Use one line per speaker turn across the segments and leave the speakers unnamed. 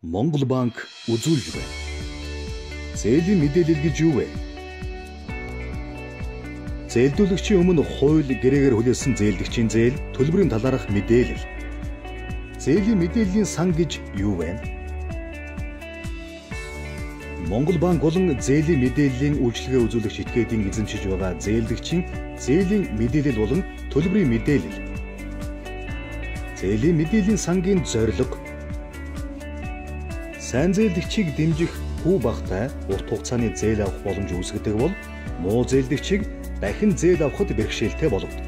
Монгол банк үзүүлж байна. Зээлийн мэдээлэл гэж юу вэ? Зээлдүүлэгчийн өмнө хууль гэрээгээр хүлээсэн зээлдэгчийн зээл, төлбөрийн талаарх мэдээлэл. Зээлийн мэдээллийн сан гэж юу вэ? Монгол банк болон зээлийн мэдээллийн үйлчилгээ үзүүлэгч этгээдийн эзэмшиж байгаа зээлдэгчийн зээлийн мэдээлэл болон төлбөрийн мэдээлэл. Зээлийн мэдээллийн сангийн зорилго сайн зээлдэгчийг дэмжих хүү багтай урт хугацааны зээл авах боломж үүсгэдэг бол муу зээлдэгчийг дахин зээл авахд бэрхшээлтэй болгодог.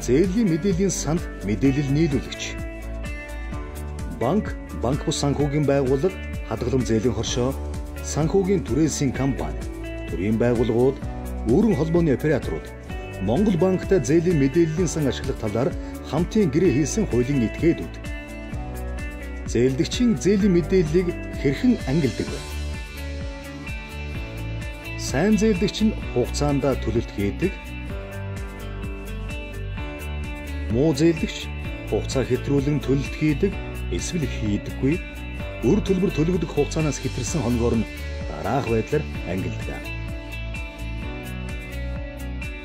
Зээлийн мэдээллийн санд мэдээлэл нийлүүлэгч. Банк бус санхүүгийн байгууллага, хадгалан зээлийн хоршоо, санхүүгийн түрээсийн компани, төрийн байгууллагууд, өөрийн холбооны операторууд Монгол банктай зээлийн мэдээллийн сан ашиглах талаар хамтын гэрээ хийсэн хуулийн этгээдүүд. Зээлдэгчийн зээлийн мэдээллийг хэрхэн ангилдаг вэ? Сайн зээлдэгч нь хугацаанд төлөлт хийдэг. Муу зээлдэгч хугацаа хэтрүүлэн төлөлт хийдэг, эсвэл хийдэггүй. Өр төлбөр төлөгдөх хугацаанаас хэтэрсэн хоногоор нь дараах байдлаар ангилдаг.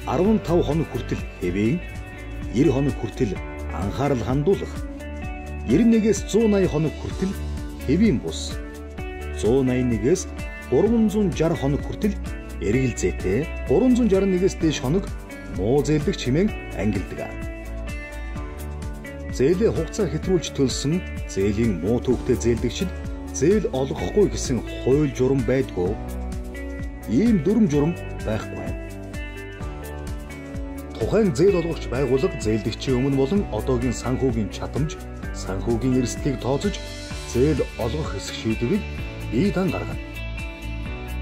15 хоног хүртэл хэвийн, 90 хоног хүртэл анхаарал хандуулах, 91-ээс 180 хоног хүртэл хэвийн бус, 181-ээс 360 хоног хүртэл эргэлзээтэй, 361-ээс дээш хоног муу зээлдэгч хэмээн ангилдаг. Зээлээ хугацаа хэтрүүлж төлсөн зээлийн муу төвхтэй зээлдэгчид зээл олгохгүй гэсэн хууль журам байдгүй. Ийм дүрм журам байхгүй. Тухайн зээл олгогч байгууллага зээлдэгчийн өмнө болон одоогийн санхүүгийн чадамж, санхүүгийн эрсдлийг тооцож зээл олгох хэсэг шийдвэрийг бие дан гаргана.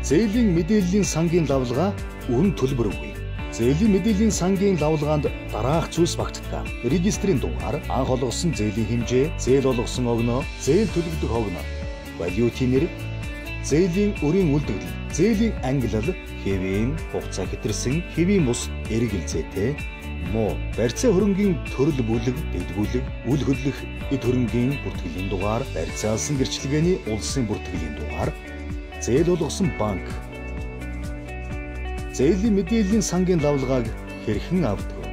Зээлийн мэдээллийн сангийн лавлгаа үн төлбөргүй. Зээлийн мэдээллийн сангийн лавлгаанд дараах зүйлс багтдаг. Регистрийн дугаар, анх олгосон зээлийн хэмжээ, зээл олгосон огноо, зээл төлөгдөх огноо, валютын нэр, зээлийн өрийн үлдэгдэл, зээлийн ангилал, хэвийн, хугацаа хэтэрсэн, хэвийн бус, эргэлзээтэй, муу, барьцаа хөрөнгийн төрөл бүлэг, дэдгүүлэг, үл хөдлөх эд хөрөнгийн бүртгэлийн дугаар, барьцаалсан гэрчлэгээний улсын бүртгэлийн дугаар, зээл олгосон банк. Зээлийн мэдээллийн сангийн лавлгааг хэрхэн авдаг вэ?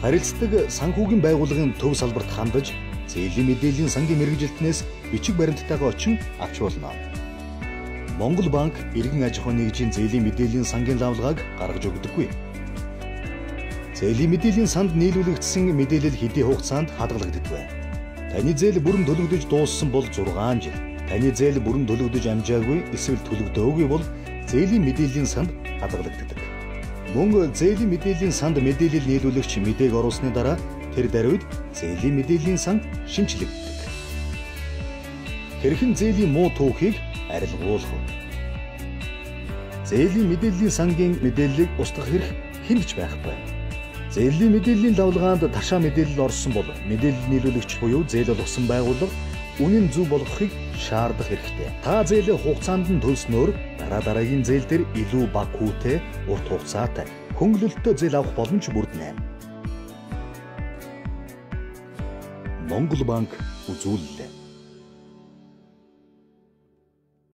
Харилцдаг санхүүгийн байгууллагын төв салбарт хандаж, зээлийн мэдээллийн сангийн мэргэжилтнээс бичиг баримттайгаа очин авч болно. Монгол банк иргэн аж ахуйн нэгжийн зээлийн мэдээллийн сангийн лавлгааг гаргаж өгдөггүй. Зээлийн мэдээллийн санд нийлүүлэгдсэн мэдээлэл хэдийн хугацаанд хадгалагддаг вэ? Таны зээл бүрэн төлөгдөж дууссан бол 6 жил. Таны зээл бүрэн төлөгдөж амжаагүй эсвэл төлөгдөөгүй бол зээлийн мэдээллийн санд хадгалагддаг. Мөн зээлийн мэдээллийн санд мэдээлэл нийлүүлэгч мэдээг оруулсны дараа тэр даруйд зээлийн мэдээллийн сан шинжлэгддэг. Хэрхэн зээлийн муу түүхийг арилгуулах вэ? Зээлийн мэдээллийн сангийн мэдээллийг устгах хэрэг хэмж байхгүй. Зээлийн мэдээллийн лавлгаанд ташаа мэдээлэл орсон бол мэдээлэл нийлүүлэгч буюу зээл олгосон байгууллага үнэн зөв болгохыг шаардах хэрэгтэй. Та зээлээ хугацаанд нь төлснөөр дараагийн зээл дээр илүү бага хүүтэй, урт хугацаатай, хөнгөлөлттэй зээл авах боломж бүрдэнэ. Монгол банк үзүүлэлт